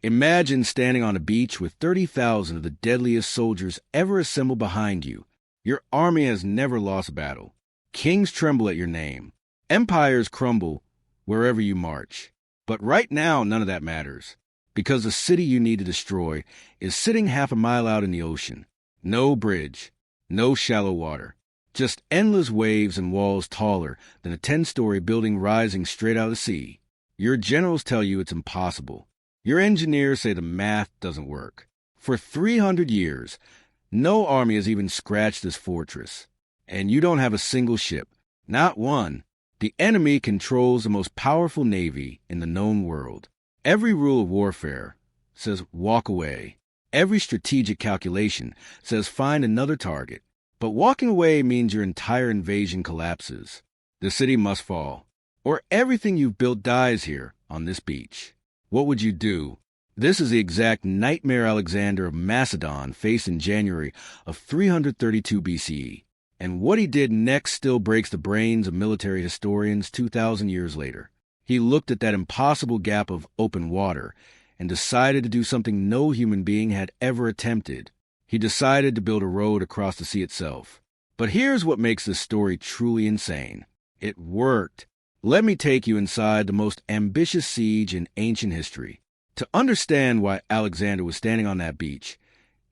Imagine standing on a beach with 30,000 of the deadliest soldiers ever assembled behind you. Your army has never lost a battle. Kings tremble at your name. Empires crumble wherever you march. But right now, none of that matters, because the city you need to destroy is sitting half a mile out in the ocean. No bridge, no shallow water, just endless waves and walls taller than a 10-story building rising straight out of the sea. Your generals tell you it's impossible. Your engineers say the math doesn't work. For 300 years, no army has even scratched this fortress. And you don't have a single ship, not one. The enemy controls the most powerful navy in the known world. Every rule of warfare says walk away. Every strategic calculation says find another target. But walking away means your entire invasion collapses. The city must fall, or everything you've built dies here on this beach. What would you do? This is the exact nightmare Alexander of Macedon faced in January of 332 BCE. And what he did next still breaks the brains of military historians 2,000 years later. He looked at that impossible gap of open water and decided to do something no human being had ever attempted. He decided to build a road across the sea itself. But here's what makes this story truly insane. It worked. Let me take you inside the most ambitious siege in ancient history. To understand why Alexander was standing on that beach,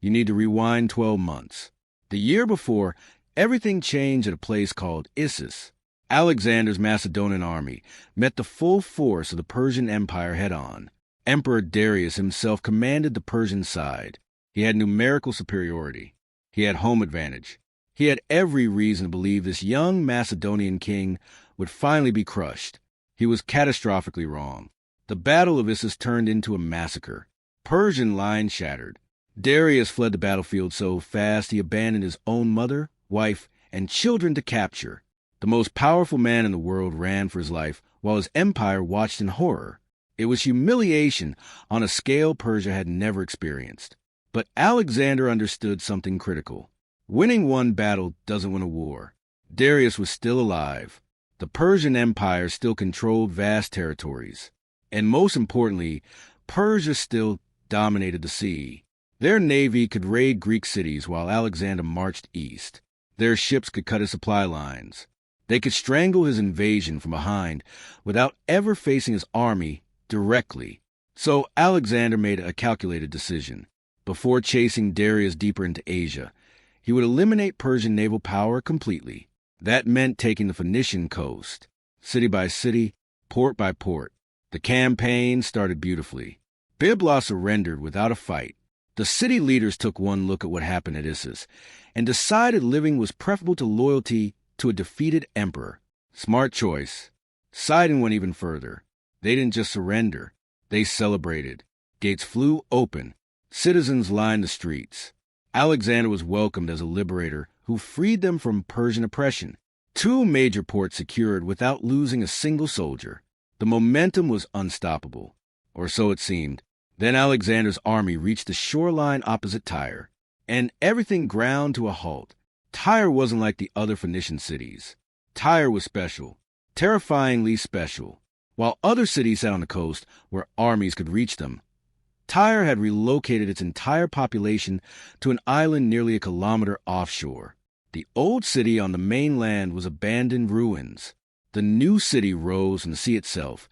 you need to rewind 12 months. The year before, everything changed at a place called Issus. Alexander's Macedonian army met the full force of the Persian Empire head-on. Emperor Darius himself commanded the Persian side. He had numerical superiority. He had home advantage. He had every reason to believe this young Macedonian king would finally be crushed. He was catastrophically wrong. The Battle of Issus turned into a massacre. Persian lines shattered. Darius fled the battlefield so fast he abandoned his own mother, wife, and children to capture. The most powerful man in the world ran for his life while his empire watched in horror. It was humiliation on a scale Persia had never experienced. But Alexander understood something critical. Winning one battle doesn't win a war. Darius was still alive. The Persian Empire still controlled vast territories. And most importantly, Persia still dominated the sea. Their navy could raid Greek cities while Alexander marched east. Their ships could cut his supply lines. They could strangle his invasion from behind without ever facing his army directly. So Alexander made a calculated decision. Before chasing Darius deeper into Asia, he would eliminate Persian naval power completely. That meant taking the Phoenician coast, city by city, port by port. The campaign started beautifully. Byblos surrendered without a fight. The city leaders took one look at what happened at Issus and decided living was preferable to loyalty to a defeated emperor. Smart choice. Sidon went even further. They didn't just surrender. They celebrated. Gates flew open. Citizens lined the streets. Alexander was welcomed as a liberator who freed them from Persian oppression. 2 major ports secured without losing a single soldier. The momentum was unstoppable, or so it seemed. Then Alexander's army reached the shoreline opposite Tyre, and everything ground to a halt. Tyre wasn't like the other Phoenician cities. Tyre was special, terrifyingly special. While other cities sat on the coast where armies could reach them, Tyre had relocated its entire population to an island nearly a kilometer offshore. The old city on the mainland was abandoned ruins. The new city rose from the sea itself,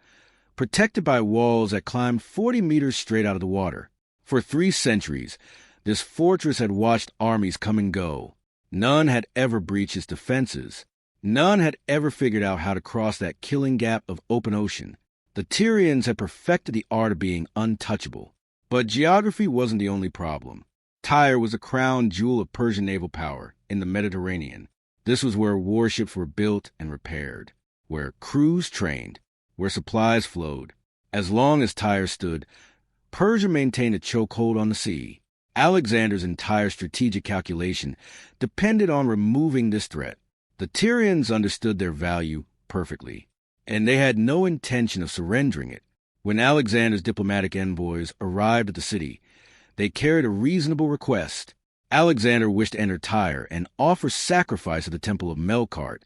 protected by walls that climbed 40 meters straight out of the water. For 3 centuries, this fortress had watched armies come and go. None had ever breached its defenses. None had ever figured out how to cross that killing gap of open ocean. The Tyrians had perfected the art of being untouchable. But geography wasn't the only problem. Tyre was a crown jewel of Persian naval power in the Mediterranean. This was where warships were built and repaired, where crews trained, where supplies flowed. As long as Tyre stood, Persia maintained a chokehold on the sea. Alexander's entire strategic calculation depended on removing this threat. The Tyrians understood their value perfectly, and they had no intention of surrendering it. When Alexander's diplomatic envoys arrived at the city, they carried a reasonable request. Alexander wished to enter Tyre and offer sacrifice at the temple of Melkart,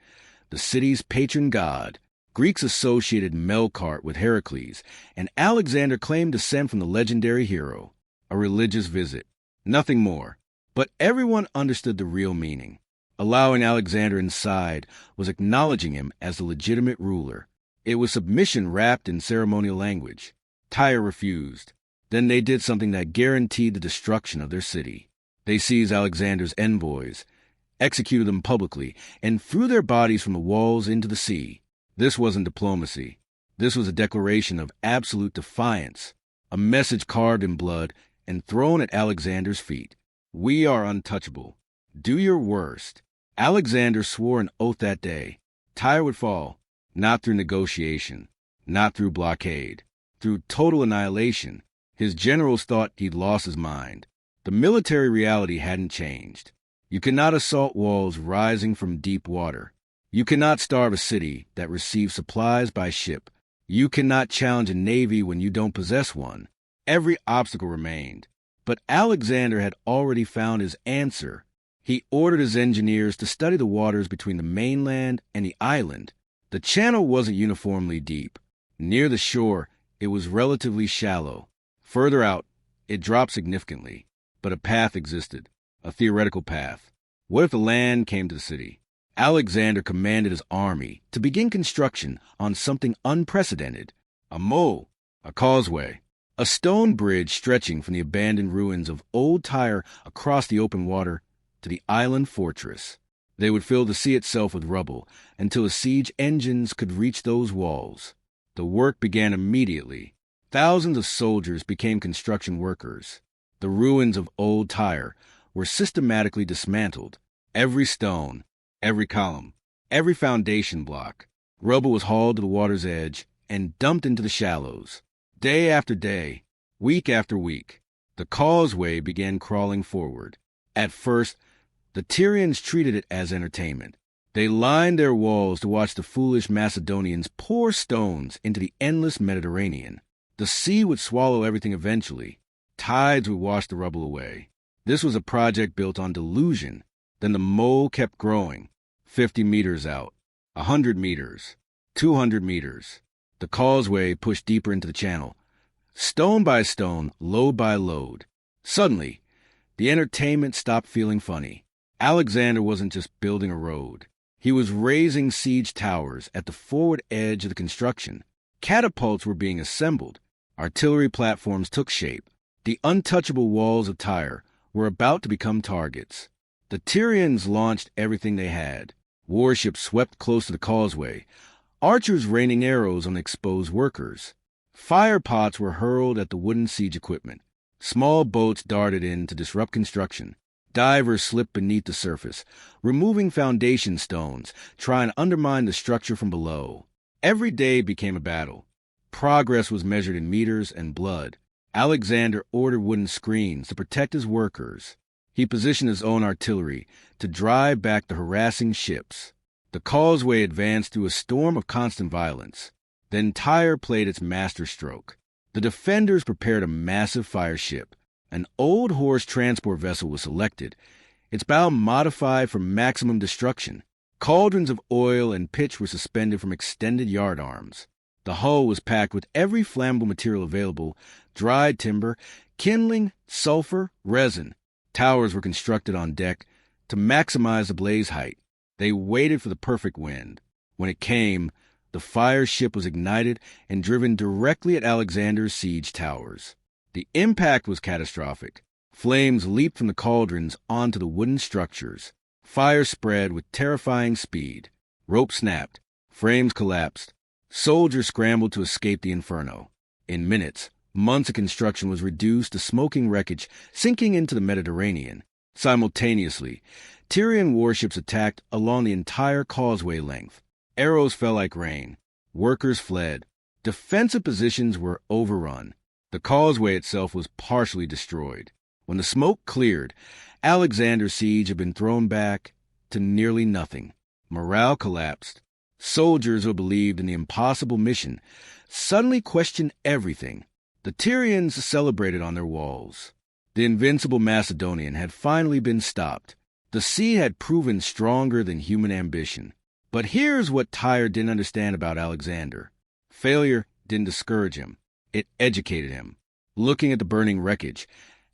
the city's patron god. Greeks associated Melkart with Heracles, and Alexander claimed descent from the legendary hero. A religious visit. Nothing more. But everyone understood the real meaning. Allowing Alexander inside was acknowledging him as the legitimate ruler. It was submission wrapped in ceremonial language. Tyre refused. Then they did something that guaranteed the destruction of their city. They seized Alexander's envoys, executed them publicly, and threw their bodies from the walls into the sea. This wasn't diplomacy. This was a declaration of absolute defiance, a message carved in blood and thrown at Alexander's feet. We are untouchable. Do your worst. Alexander swore an oath that day. Tyre would fall, not through negotiation, not through blockade, through total annihilation. His generals thought he'd lost his mind. The military reality hadn't changed. You cannot assault walls rising from deep water. You cannot starve a city that receives supplies by ship. You cannot challenge a navy when you don't possess one. Every obstacle remained. But Alexander had already found his answer. He ordered his engineers to study the waters between the mainland and the island. The channel wasn't uniformly deep. Near the shore, it was relatively shallow. Further out, it dropped significantly. But a path existed, a theoretical path. What if the land came to the city? Alexander commanded his army to begin construction on something unprecedented. A mole, a causeway. A stone bridge stretching from the abandoned ruins of old Tyre across the open water to the island fortress. They would fill the sea itself with rubble until the siege engines could reach those walls. The work began immediately. Thousands of soldiers became construction workers. The ruins of old Tyre were systematically dismantled. Every stone, every column, every foundation block. Rubble was hauled to the water's edge and dumped into the shallows. Day after day, week after week, the causeway began crawling forward. At first, the Tyrians treated it as entertainment. They lined their walls to watch the foolish Macedonians pour stones into the endless Mediterranean. The sea would swallow everything eventually. Tides would wash the rubble away. This was a project built on delusion. Then the mole kept growing. 50 meters out, 100 meters, 200 meters. The causeway pushed deeper into the channel, stone by stone, load by load. Suddenly, the entertainment stopped feeling funny. Alexander wasn't just building a road. He was raising siege towers at the forward edge of the construction. Catapults were being assembled. Artillery platforms took shape. The untouchable walls of Tyre were about to become targets. The Tyrians launched everything they had. Warships swept close to the causeway, archers raining arrows on exposed workers. Fire pots were hurled at the wooden siege equipment. Small boats darted in to disrupt construction. Divers slipped beneath the surface, removing foundation stones, trying to undermine the structure from below. Every day became a battle. Progress was measured in meters and blood. Alexander ordered wooden screens to protect his workers. He positioned his own artillery to drive back the harassing ships. The causeway advanced through a storm of constant violence. Then Tyre played its masterstroke. The defenders prepared a massive fire ship. An old horse transport vessel was selected, its bow modified for maximum destruction. Cauldrons of oil and pitch were suspended from extended yardarms. The hull was packed with every flammable material available: dried timber, kindling, sulfur, resin. Towers were constructed on deck to maximize the blaze height. They waited for the perfect wind. When it came, the fire ship was ignited and driven directly at Alexander's siege towers. The impact was catastrophic. Flames leaped from the cauldrons onto the wooden structures. Fire spread with terrifying speed. Ropes snapped. Frames collapsed. Soldiers scrambled to escape the inferno. In minutes, months of construction was reduced to smoking wreckage sinking into the Mediterranean. Simultaneously, Tyrian warships attacked along the entire causeway length. Arrows fell like rain. Workers fled. Defensive positions were overrun. The causeway itself was partially destroyed. When the smoke cleared, Alexander's siege had been thrown back to nearly nothing. Morale collapsed. Soldiers who believed in the impossible mission suddenly questioned everything. The Tyrians celebrated on their walls. The invincible Macedonian had finally been stopped. The sea had proven stronger than human ambition. But here's what Tyre didn't understand about Alexander. Failure didn't discourage him. It educated him. Looking at the burning wreckage,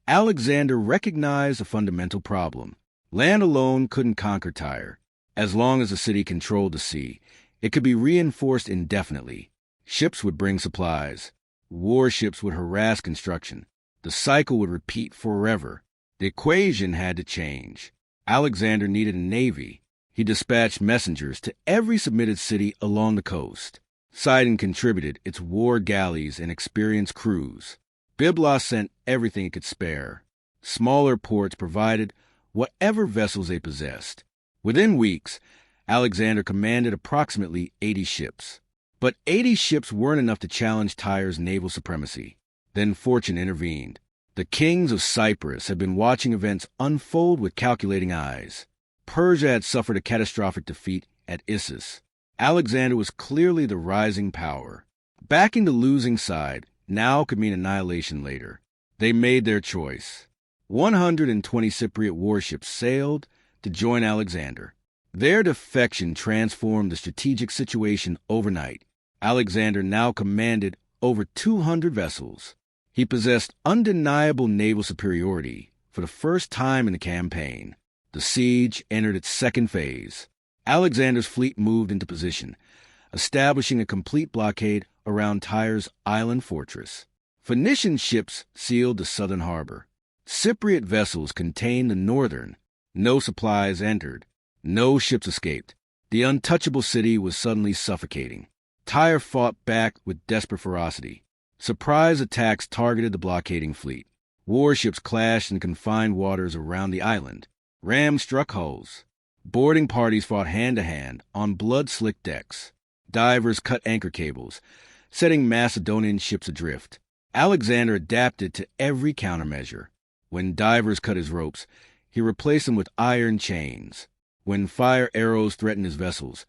Alexander recognized a fundamental problem. Land alone couldn't conquer Tyre. As long as the city controlled the sea, it could be reinforced indefinitely. Ships would bring supplies. Warships would harass construction. The cycle would repeat forever. The equation had to change. Alexander needed a navy. He dispatched messengers to every submitted city along the coast. Sidon contributed its war galleys and experienced crews. Byblos sent everything it could spare. Smaller ports provided whatever vessels they possessed. Within weeks, Alexander commanded approximately 80 ships. But 80 ships weren't enough to challenge Tyre's naval supremacy. Then fortune intervened. The kings of Cyprus had been watching events unfold with calculating eyes. Persia had suffered a catastrophic defeat at Issus. Alexander was clearly the rising power. Backing the losing side now could mean annihilation later. They made their choice. 120 Cypriot warships sailed to join Alexander. Their defection transformed the strategic situation overnight. Alexander now commanded over 200 vessels. He possessed undeniable naval superiority for the first time in the campaign. The siege entered its second phase. Alexander's fleet moved into position, establishing a complete blockade around Tyre's island fortress. Phoenician ships sealed the southern harbor. Cypriot vessels contained the northern. No supplies entered. No ships escaped. The untouchable city was suddenly suffocating. Tyre fought back with desperate ferocity. Surprise attacks targeted the blockading fleet. Warships clashed in confined waters around the island. Rams struck hulls. Boarding parties fought hand-to-hand on blood-slicked decks. Divers cut anchor cables, setting Macedonian ships adrift. Alexander adapted to every countermeasure. When divers cut his ropes, he replaced them with iron chains. When fire arrows threatened his vessels,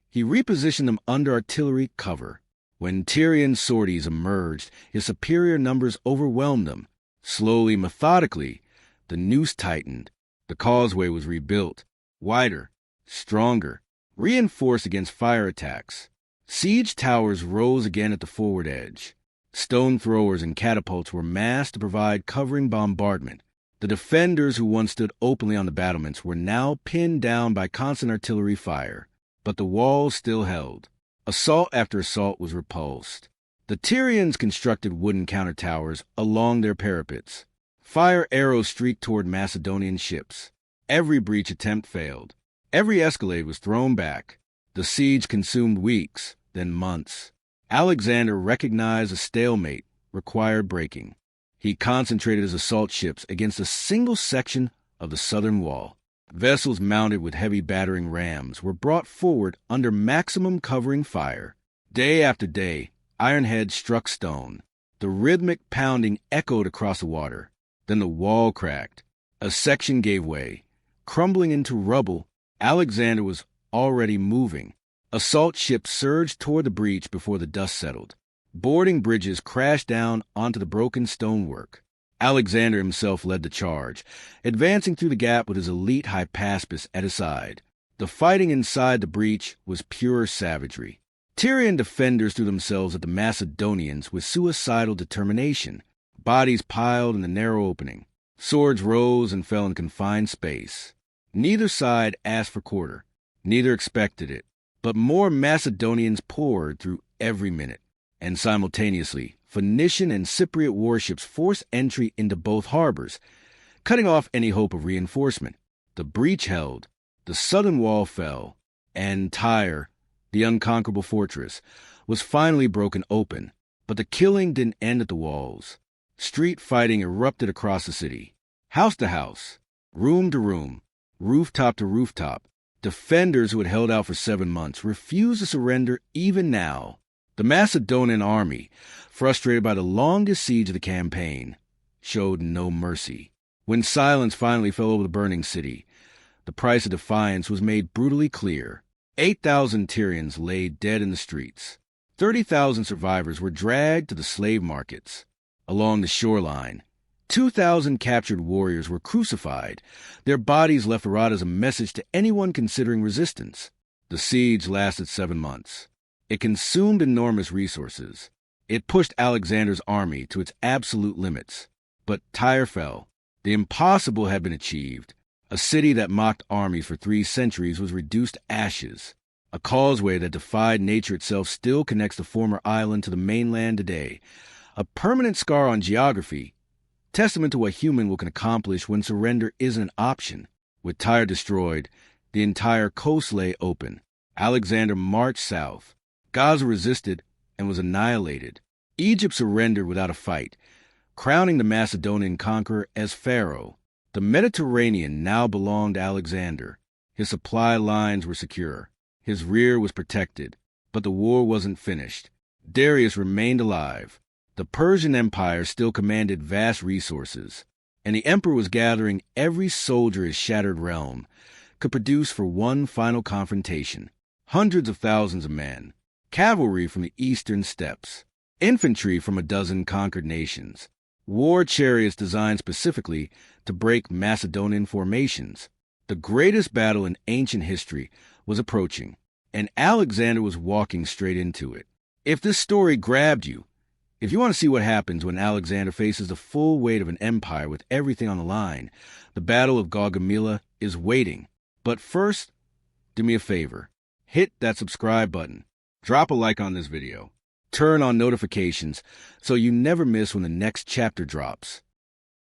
he repositioned them under artillery cover. When Tyrian sorties emerged, his superior numbers overwhelmed them. Slowly, methodically, the noose tightened. The causeway was rebuilt, wider, stronger, reinforced against fire attacks. Siege towers rose again at the forward edge. Stone throwers and catapults were massed to provide covering bombardment. The defenders who once stood openly on the battlements were now pinned down by constant artillery fire. But the walls still held. Assault after assault was repulsed. The Tyrians constructed wooden counter-towers along their parapets. Fire arrows streaked toward Macedonian ships. Every breach attempt failed. Every escalade was thrown back. The siege consumed weeks, then months. Alexander recognized a stalemate required breaking. He concentrated his assault ships against a single section of the southern wall. Vessels mounted with heavy battering rams were brought forward under maximum covering fire. Day after day, iron heads struck stone. The rhythmic pounding echoed across the water. Then the wall cracked. A section gave way. Crumbling into rubble, Alexander was already moving. Assault ships surged toward the breach before the dust settled. Boarding bridges crashed down onto the broken stonework. Alexander himself led the charge, advancing through the gap with his elite Hypaspes at his side. The fighting inside the breach was pure savagery. Tyrian defenders threw themselves at the Macedonians with suicidal determination. Bodies piled in the narrow opening. Swords rose and fell in confined space. Neither side asked for quarter. Neither expected it. But more Macedonians poured through every minute. And simultaneously, Phoenician and Cypriot warships forced entry into both harbors, cutting off any hope of reinforcement. The breach held. The southern wall fell. And Tyre, the unconquerable fortress, was finally broken open. But the killing didn't end at the walls. Street fighting erupted across the city. House to house, room to room, rooftop to rooftop. Defenders who had held out for 7 months refused to surrender even now. The Macedonian army, frustrated by the longest siege of the campaign, showed no mercy. When silence finally fell over the burning city, the price of defiance was made brutally clear. 8,000 Tyrians lay dead in the streets. 30,000 survivors were dragged to the slave markets. Along the shoreline, 2,000 captured warriors were crucified, their bodies left to rot as a message to anyone considering resistance. The siege lasted 7 months. It consumed enormous resources. It pushed Alexander's army to its absolute limits. But Tyre fell. The impossible had been achieved. A city that mocked armies for 3 centuries was reduced to ashes. A causeway that defied nature itself still connects the former island to the mainland today. A permanent scar on geography, testament to what human will can accomplish when surrender isn't an option. With Tyre destroyed, the entire coast lay open. Alexander marched south. Gaza resisted and was annihilated. Egypt surrendered without a fight, crowning the Macedonian conqueror as pharaoh. The Mediterranean now belonged to Alexander. His supply lines were secure. His rear was protected. But the war wasn't finished. Darius remained alive. The Persian Empire still commanded vast resources, and the emperor was gathering every soldier his shattered realm could produce for one final confrontation. Hundreds of thousands of men, cavalry from the eastern steppes, infantry from a dozen conquered nations, war chariots designed specifically to break Macedonian formations. The greatest battle in ancient history was approaching, and Alexander was walking straight into it. If this story grabbed you, if you want to see what happens when Alexander faces the full weight of an empire with everything on the line, the Battle of Gaugamela is waiting. But first, do me a favor. Hit that subscribe button. Drop a like on this video. Turn on notifications so you never miss when the next chapter drops.